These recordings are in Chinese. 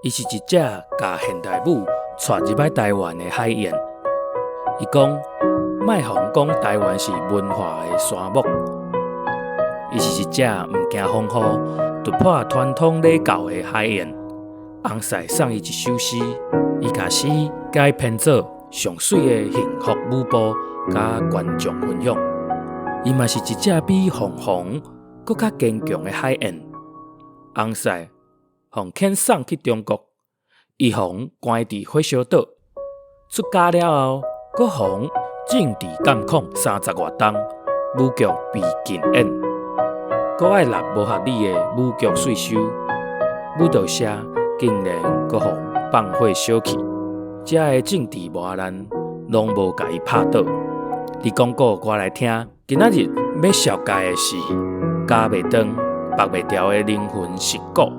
伊是一只把现代舞带入来台湾的海燕。伊讲，莫互讲台湾是文化的沙漠。伊是一只毋惊风雨、突破传统礼教的海燕。翁婿送伊一首诗，伊把诗改编做上水的幸福舞步，甲观众分享。伊嘛是一只比凤凰搁较坚强的海燕。翁婿互遣送去中国，伊互关伫火烧岛。出家了后，搁互政治监控30外冬，舞剧被禁演，搁爱纳无合理的舞剧税收。舞蹈社竟然搁互放火烧去，遮个政治磨难，拢无甲伊拍倒。伫广告我来听，今仔日要绍介的是加袂长、拔袂掉的灵魂石鼓，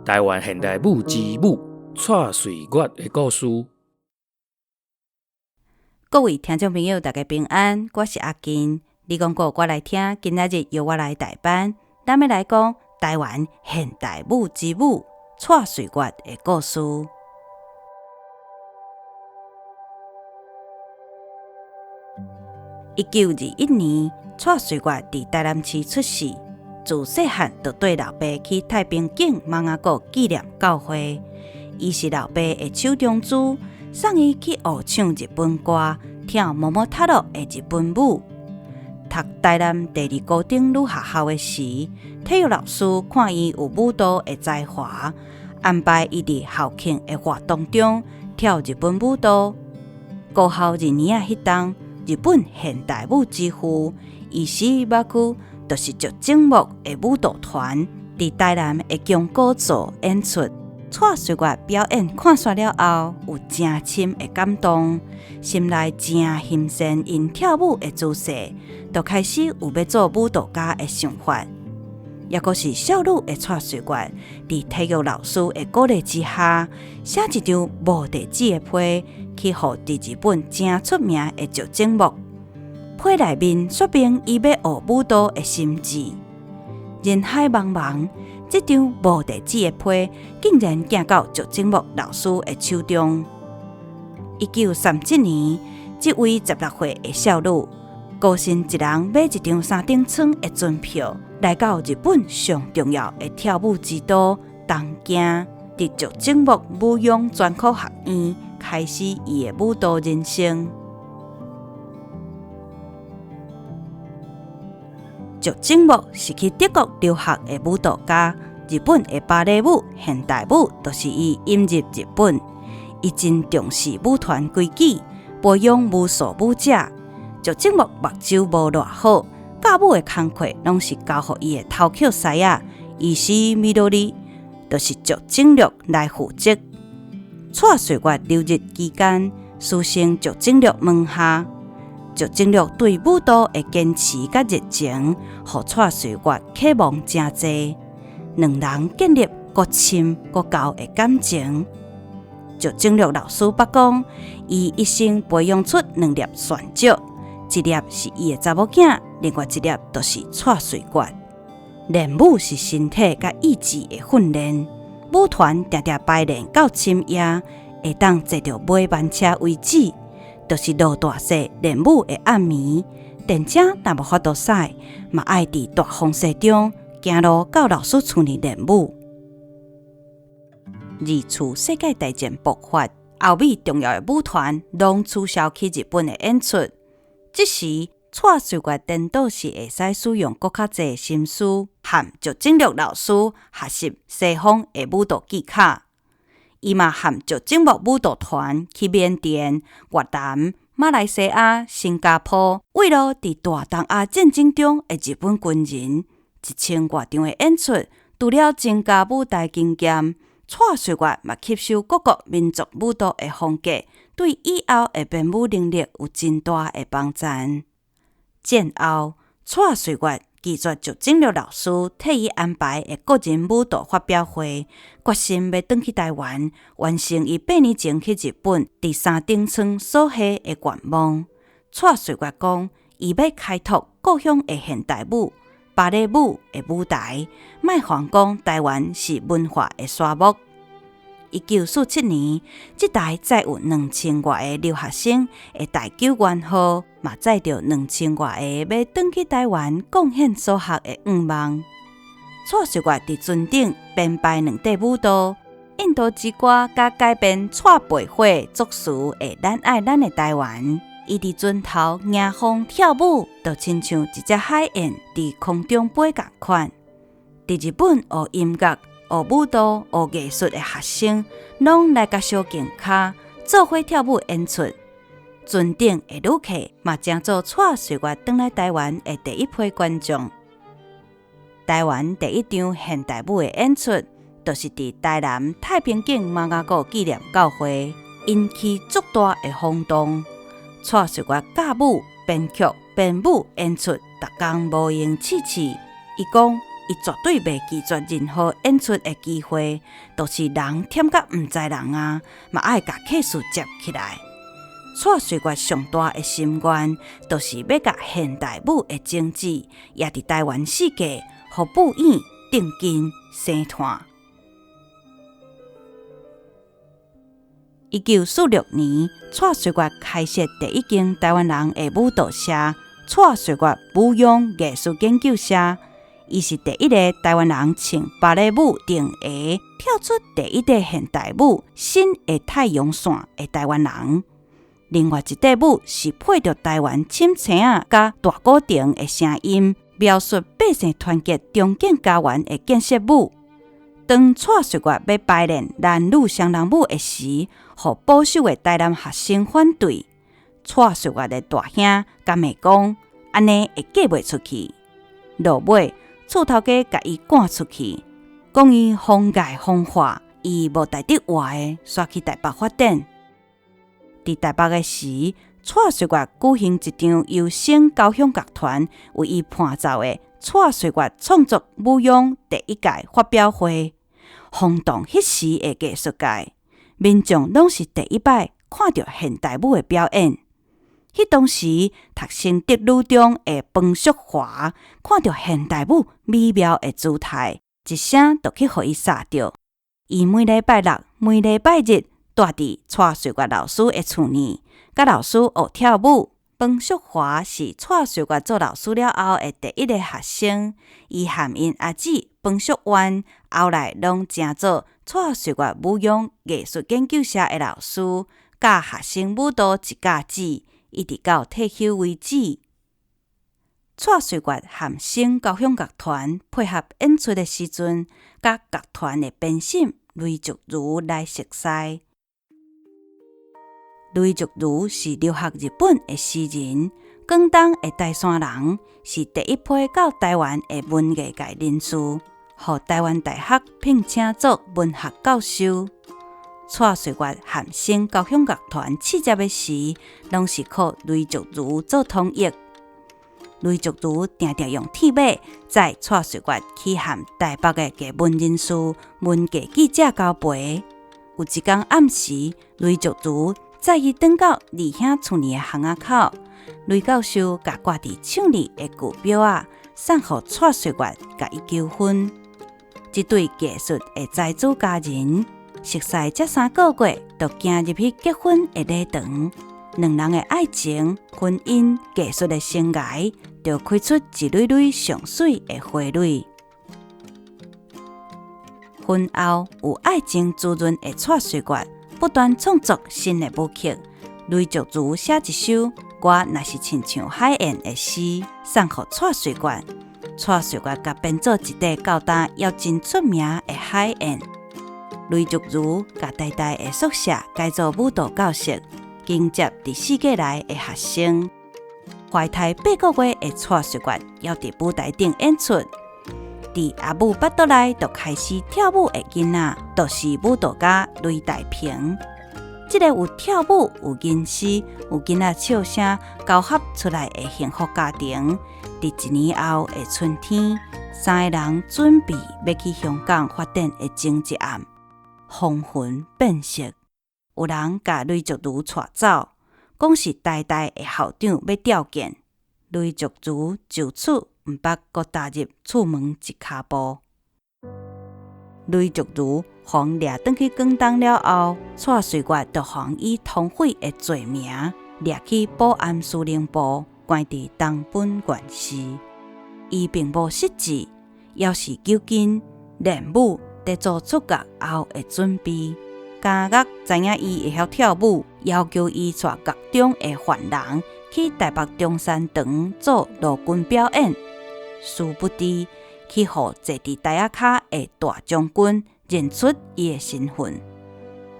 台湾现代舞之舞蔡穗月的故事。各位听众朋友，大家平安，我是阿金。你讲过我来听，今仔日由我来代班，咱要来讲台湾现代舞之舞蔡穗月的故事。1921年，蔡穗月伫台南市出世。自细汉就对老爸去太平境芒阿国纪念教会。伊是老爸的手中珠，送伊去学唱日本歌，跳摸摸塔罗的日本舞。读台南第2高等女学校的时，体育老师看伊有舞蹈的才华，安排伊伫校庆的活动中跳日本舞蹈。高校2年迄当，日本现代舞之父伊西马区就是石井木的舞蹈团伫台南的江古座演出。蔡穗月表演看煞了后，有真深的感动，心内真欣赏因跳舞的姿势，就开始有要做舞蹈家的想法。也阁是少女的蔡穗月，伫体育老师的鼓励之下，写一张无地址的批，去互伫日本真出名的石井木。批内面说明伊要学舞蹈的心志。人海茫茫，这张无地址的批竟然行到石井木老师的手中。1937年，这位16岁的少女，孤身一人买一张3等舱的船票，来到日本上重要的跳舞之都东京，伫石井木舞踊专科学院开始伊的舞蹈人生。石井木是去德国留学的舞蹈家，日本的芭蕾舞、现代舞都是伊引入日本。伊真重视舞团规矩，培养无数舞者。石井木目睭无偌好，教舞的工课拢是交予伊的头壳师仔伊西米多里，就是石井玉来负责。蔡穗月留日期间，师承石井玉门下。石井玉对舞蹈的坚持甲热情，互蔡穗月启蒙真侪，两人建立搁深搁厚的感情。石井玉老师捌讲，伊一生培养出2粒旋石，一粒是伊的查某囝，另外一粒就是蔡穗月。练舞是身体甲意志的训练，舞团常常排练到深夜，会当坐着尾班车为止。就是落大雪练舞的暗暝，电车若无法度驶，嘛爱伫大风雪中行路到老师厝里练舞。二次世界大战爆发，欧美重要的舞团拢取消去日本的演出。这时，蔡穗月颠倒是会使使用搁较侪心思，和石井玉老师学习西方的舞蹈技巧。伊嘛和石井木舞蹈团去缅甸、越南、马来西亚、新加坡，为了伫大东亚战争中的日本军人，1000多场的演出，除了增加舞台经验，蔡穗月嘛吸收各国民族舞蹈的风格，对以后的编舞能力有真大的帮助。战后，蔡穗月拒绝石井玉老师替伊安排的个人舞蹈发表会，决心要返去台湾，完成伊8年前去日本第3等舱所下的愿望。蔡穗月讲，伊要开拓故乡的现代舞、芭蕾舞的舞台，莫幻讲台湾是文化的沙漠。1947年，这台载有2000外个留学生的第9元号，嘛载着2000外个要转去台湾贡献所学的愿望。蔡水月伫船顶编排2块舞蹈，印度之歌甲改编蔡培慧作词的《咱爱咱的台湾》。伊伫船头迎风跳舞，就亲像一只海燕伫空中飞共款。伫日本学音乐、学舞蹈、学艺术的学生，拢来甲小径骹做伙跳舞演出。船顶的旅客嘛，将做蔡水月转来台湾的第一批观众。台湾第一场现代舞的演出，就是伫台南太平境马雅古纪念教会，引起足大的轰动。蔡水月教舞、编曲、编舞演出，逐工无闲试试。伊讲，伊绝对袂拒绝任何演出的机会，就是人忝甲毋知人啊，嘛爱甲客事接起来。蔡水月上大的心愿，就是要甲现代舞的种子，也伫台湾世界。互舞演定根生炭。1946年，蔡水月开设第一间台湾人的舞蹈社——蔡水月舞踊艺术研究社。伊是第一个台湾人穿芭蕾舞定鞋，跳出第一块现代舞新的太阳线的台湾人。另外一块舞是配着台湾深青仔甲大鼓亭的声音。描述百姓团结、重建家园的建设舞。当蔡水月要排练男女双人舞的时，互保守的台南学生反对。蔡水月的大兄甲妹讲，安尼会嫁袂出去。落尾，厝头家甲伊赶出去，讲伊风解风化，伊无台得活的，煞去台北发展。伫台北的时，蔡水月举行一场由省交响乐团为伊伴奏的蔡水月创作舞踊第一届发表会，轰动迄时的艺术界，民众拢是第一摆看到现代舞的表演。迄当时读新德女中的彭淑华看到现代舞美妙的姿态，一声就去互伊杀着。伊每礼拜六、每礼拜日住伫蔡水月老师的厝呢。甲老师学跳舞，彭淑华是蔡水月做老师了后的第一个学生。伊含因阿姊彭淑媛，后来拢成做蔡水月舞踊艺术研究社的老师，教学生舞蹈一甲子，一直到退休为止。蔡水月和省交响乐团配合演出的时阵，甲乐团的编审雷竹如来熟悉。雷竹如是留学日本的诗人，广东的台山人，是第一批到台湾的文艺界人士，互台湾大学聘请做文学教授。蔡水月和省交响乐团试接的时，拢是靠雷竹如做通译。雷竹如常常用铁马载蔡水月去和台北的艺文人士、文艺记者交陪。有一天暗时，雷竹如载伊转到二兄厝里的巷仔口，雷教授甲挂伫手里的旧表啊，送互蔡水月，甲伊求婚。这对艺术的才子佳人，熟悉才3个月，就行入去结婚的礼堂。两人的爱情、婚姻、艺术的生涯，就开出一蕊蕊上水的花蕊。婚后有爱情滋润的蔡水月，不断创作新的舞曲。雷竹如写一首我若是亲像海燕的诗，送互蔡水月。蔡水月甲编做一块高大又真出名的海燕。雷竹如甲台大的宿舍改做舞蹈教室，迎接伫世界内的学生。怀胎8个月的蔡水月，要伫舞台顶演出。伫阿母腹肚内就开始跳舞的囡仔，就是舞蹈家雷大平。这个有跳舞、有吟诗、有囡仔笑声交合出来的幸福家庭，伫1年后的春天，3个人准备要去香港发展的前一暗，风云变色。有人甲雷竹如带走，讲是台大的校长要调遣。雷竹如就此毋捌搁踏入厝门一骹步。雷竹如互掠转去广东了后，蔡瑞月就互以通匪的罪名掠去保安司令部，关伫东本县市。伊并无失志，要是究竟练武在做出狱后的准备。监狱知影伊会晓跳舞，要求伊带狱中的犯人去台北中山堂做陆军表演。殊不知，去互坐伫台仔骹的大将军认出伊的身份。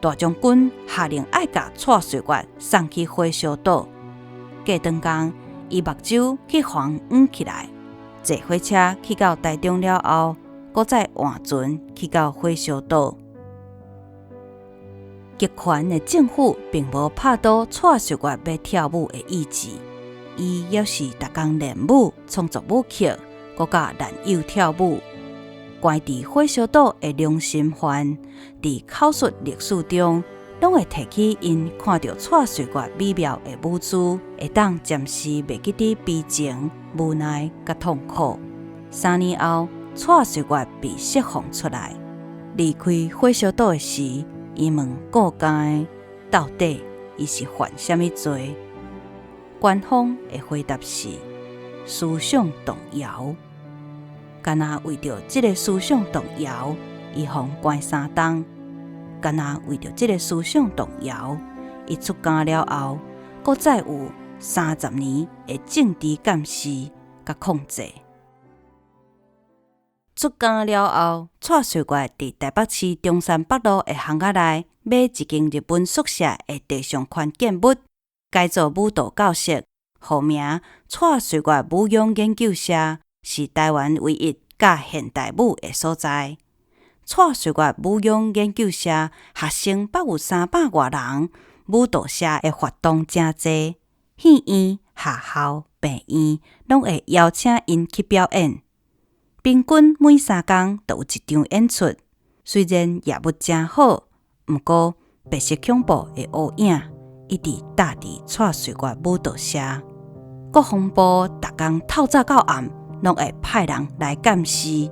大将军下令爱甲蔡瑞月送去火烧岛。过顿工，伊目睭去黄黄起来，坐火车去到台中了后，搁再换船去到火烧岛。极权的政府并无拍倒蔡瑞月要跳舞的意志，伊也是逐工练舞、创作舞曲，搁甲男友跳舞。关伫火烧岛的良心犯，伫口述历史中，拢会提起因看到蔡瑞月美妙的舞姿，会当暂时袂记得悲情、无奈甲痛苦。3年后，蔡瑞月被释放出来，离开火烧岛的时，伊问顾监到底伊是犯什么罪？官方的回答是思想动摇。干那为着这个思想动摇，伊互关3冬。干那为着这个思想动摇，伊出监了后，搁再有30年的政治监视甲控制。出监了后，蔡瑞月伫台北市中山北路的巷仔内买一间日本宿舍的地上宽建物，改做舞蹈教室，号名蔡瑞月舞踊研究社，是台湾唯一教现代舞的所在。蔡瑞月舞踊研究社学生约有300多人，舞蹈社的活动真多，戏院、学校、病院拢会邀请因去表演。平均每3天都有一场演出，虽然业务真好，不过白色恐怖的乌影一直搭伫蔡瑞月舞蹈社。国防部逐工透早到暗，拢会派人来监视，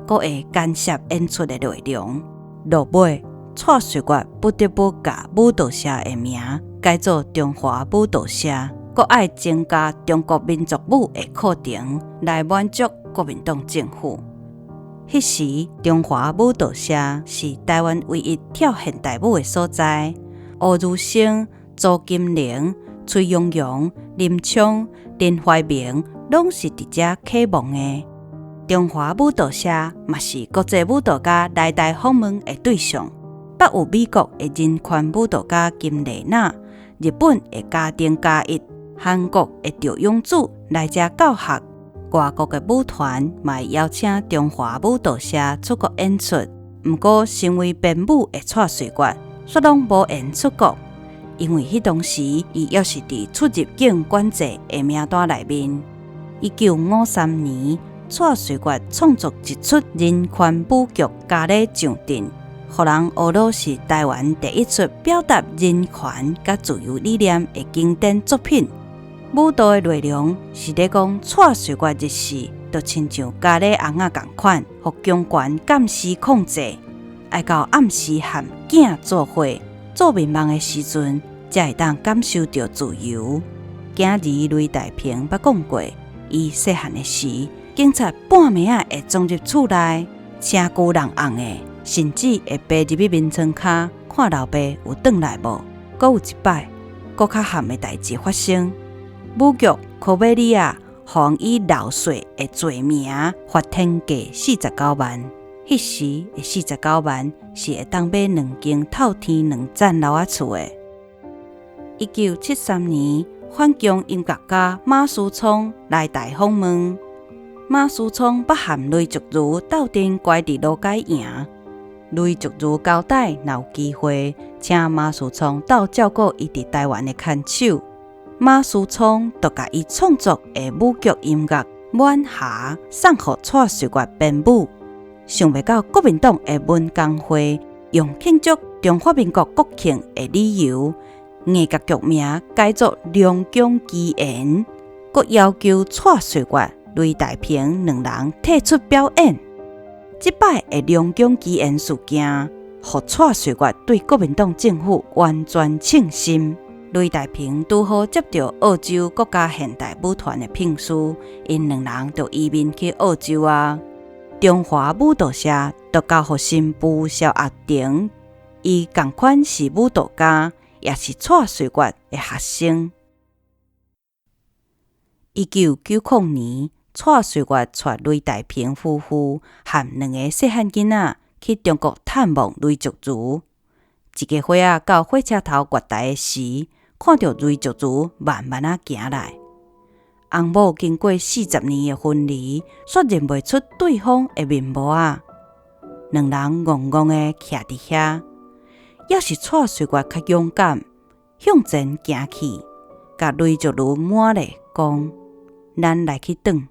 阁会干涉演出的内容。落尾，蔡瑞月不得不把舞蹈社的名改做中华舞蹈社，阁爱增加中国民族舞的课程，来满足国民党政府。迄时，中华舞蹈社是台湾唯一跳现代舞的所在。吴如生、周金玲、崔永阳、林聪、林怀明拢是伫遮启蒙的。中华舞蹈社嘛是国际舞蹈家来台访问的对象，捌有美国的人权舞蹈家金丽娜、日本的家庭嘉一、韩国的赵永祖来遮教学。外国的舞团嘛会邀请中华舞蹈社出国演出，不过身为编舞的蔡瑞月却拢无缘出国，因为迄当时伊也是伫出入境管制的名单内面。1953年，蔡瑞月创作一出人权舞剧《咖喱上阵》，互人学到是台湾第一出表达人权甲自由理念的经典作品。舞蹈的内容是咧讲蔡瑞月日时，就亲像咖喱翁仔共款，互强权监视控制，爱到暗时和囝做伙，做面梦的时阵，才会当感受到自由。囝儿雷大平捌讲过，伊细汉的时，警察半暝仔会冲入厝内，车牛人红的，甚至会爬入去眠床骹看老爸有转来无。阁有一摆，阁较含的代志发生。舞剧《科贝利亚》互以漏税的罪名罚天价49万。迄时的49万是会当买2间透天2层楼仔厝的。1973年，反共音乐家马思聪来台访问。马思聪捌和雷竹如斗阵拐伫罗街营，雷竹如交代，若有机会，请马思聪到照顾伊伫台湾的看守。马思聪就甲伊创作的舞剧音乐《晚霞》送予蔡瑞月编舞。想袂到国民党的文工会用庆祝中华民国国庆的理由，艺甲剧名改作《两江奇缘》，佮要求蔡瑞月、雷大平2人退出表演。即摆的两江基因事件，互蔡水月对国民党政府完全称心。雷大平拄好接到澳洲国家现代舞团的聘书，因两人就移民去澳洲啊。中华舞蹈社就交予新妇萧亚婷，伊同款是舞蹈家，也是蔡水月的学生。1990年，蔡水月带雷大平夫妇和2个细汉囡仔去中国探望雷族族。一家伙仔到火车头月台时，看到雷族族慢慢行来。翁某经过40年的分离，却认袂出对方的面目啊！两人戆戆的徛伫遐。要是蔡水月较勇敢，向前行去，甲雷族族满咧讲：“咱来去转。”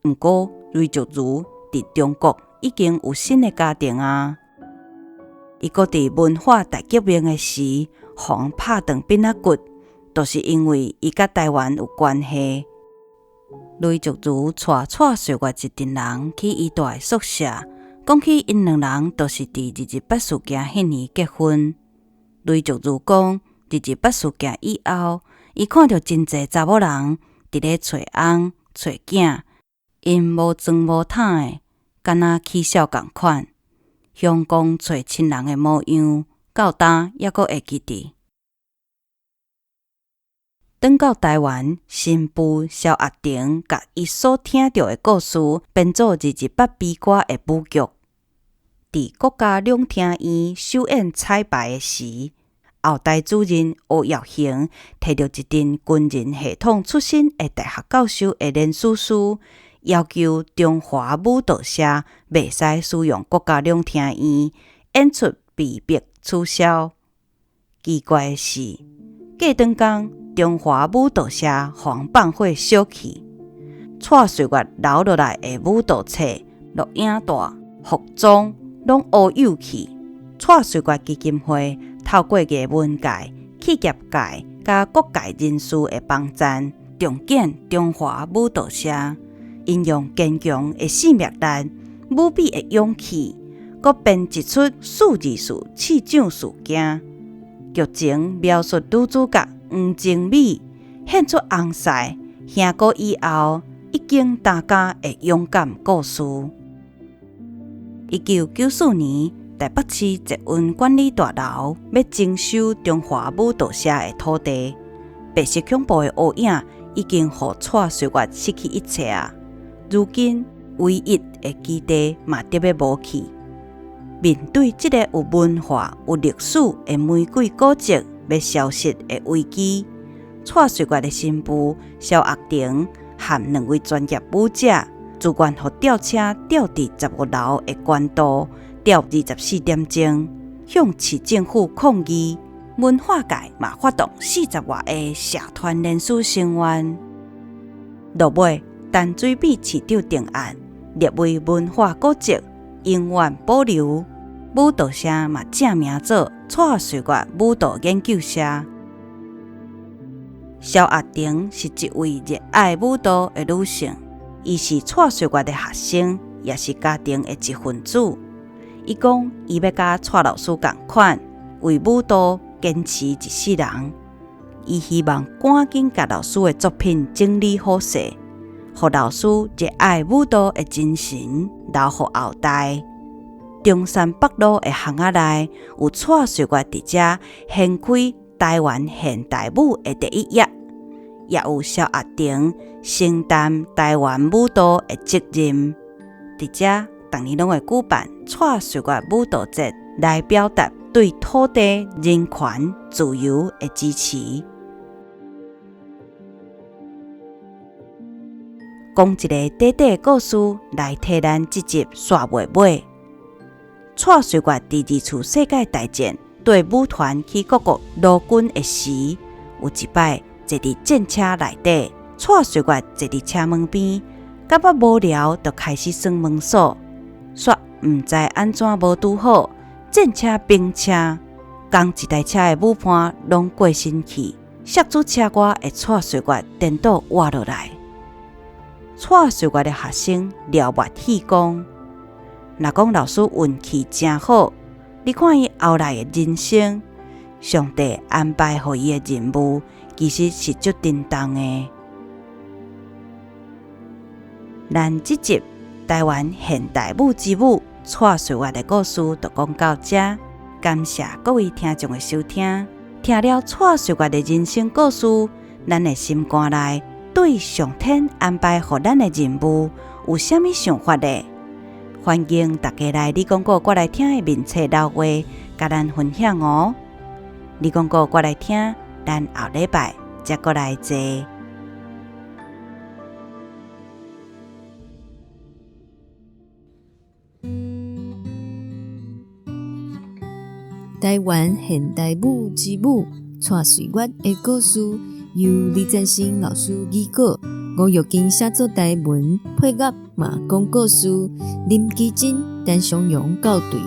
毋过雷族族伫中国已经有新的家庭啊！伊搁伫文化大革命的时，互拍断鞭仔骨，都是因为伊甲台湾有关系。雷族族带蔡水月一群人去伊住的宿舍，讲起因两人都是伫228事件迄年结婚。雷族族讲，228事件以后，伊看到真侪查某人伫咧找翁、找囝，因无装无躺的，敢若起笑共款。香港找亲人的模样，到今也阁会记得。转到台湾，新妇萧亚婷甲伊所听到的故事编做228悲歌的舞剧。伫国家两厅院首演彩排的时，后台主任吴耀恒摕到一阵军人系统出身的大学教授的联署书，要求中华舞蹈社袂使使用国家两厅院，演出被迫取消。奇怪的是，过顿工，中华舞蹈社放放火烧去，蔡水月留落来的舞蹈册、录影带、服装拢乌有去。蔡水月基金会透过艺文界、企业界甲各界人士的帮赞，重建中华舞蹈社，因用坚强的生命力、无比的勇气，佮编辑出数字数市长事件。剧情描述女主角黄静美献出红婿兄哥以后，已经大家的勇敢故事。1994年，台北市捷运管理大楼要征收中华舞蹈社的土地，白色恐怖的黑影已经互蔡水月失去一切啊！如今唯一的基地嘛，得要无去。面对这个有文化、有历史的玫瑰古迹要消失的危机，蔡水月的新妇萧亚婷和2位专业舞者，自愿互吊车吊伫15楼的悬度，吊24点钟，向市政府抗议。文化界嘛发动40外个社团联署声援。落尾，淡水美市长定案，列为文化古迹，永远保留。舞蹈社嘛正名做蔡水月舞蹈研究社。萧亚婷是一位热爱舞蹈的女性，伊是蔡水月的学生，也是家庭的一份子。伊讲，伊要甲蔡老师同款，为舞蹈坚持一世人。伊希望赶紧甲老师的作品整理好势，互老师热爱舞蹈的精神留互后代。中山北路的巷仔内，有蔡水月伫遮掀开台湾现代舞的第一页，也有萧亚婷承担台湾舞蹈的责任。伫遮，逐年拢会举办蔡水月舞蹈节，来表达对土地、人权、自由的支持。讲一个短短的故事来替咱这集煞袂尾。蔡水月伫2次世界大战对舞团去各国陆军的时，有一摆坐伫战车内底，蔡水月坐伫车门边，感觉无聊，就开始算门锁，煞毋知安怎无拄好，战车兵车，同一台车的母伴拢过身去，刹住车外的蔡水月颠倒滑落来。蔡水月的学生廖月喜讲，若讲老师运气真好，你看伊后来的人生，上帝安排予伊的任务，其实是足振动的。咱这集台湾现代舞之母蔡瑞月的故事就讲到这，感谢各位听众的收听。听了蔡瑞月的人生故事，咱的心肝内对上天安排予咱的任务有啥物想法呢？欢迎大家来你讲过我来听的面册老话，甲咱分享哦。你讲过我来听，咱后礼拜再过来坐。台湾现代舞之母蔡瑞月的故事，由李占星老师译稿，吴玉金写作台文，配乐嘛讲故事，林基真、陈湘阳校对，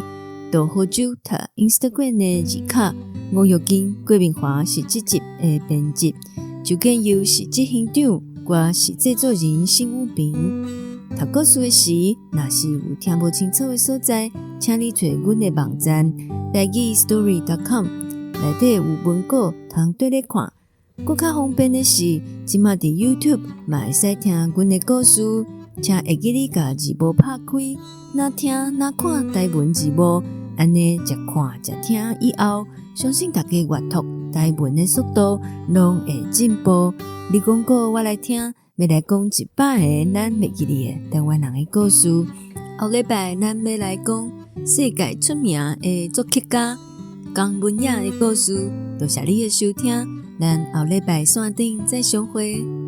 杜好酒读 Instagram 的字卡，吴玉金、郭明华是这集的编辑，周建佑是执行长，我是制作人沈武平。读故事的时，若是有听不清楚的所在，请你找阮的网站台语 story.com， 内底有文稿通对咧看。更较方便的是，即马伫 YouTube 嘛会使听阮的故事，请会记你甲字幕拍开，若听若看台文字幕，安尼一看一听以后，相信大家阅读台文的速度拢会进步。你讲过我来听。要来讲100个咱袂记哩的台湾人的故事。后礼拜咱要来讲世界出名的作曲家江文也的故事。多谢你的收听，咱后礼拜线顶再相会。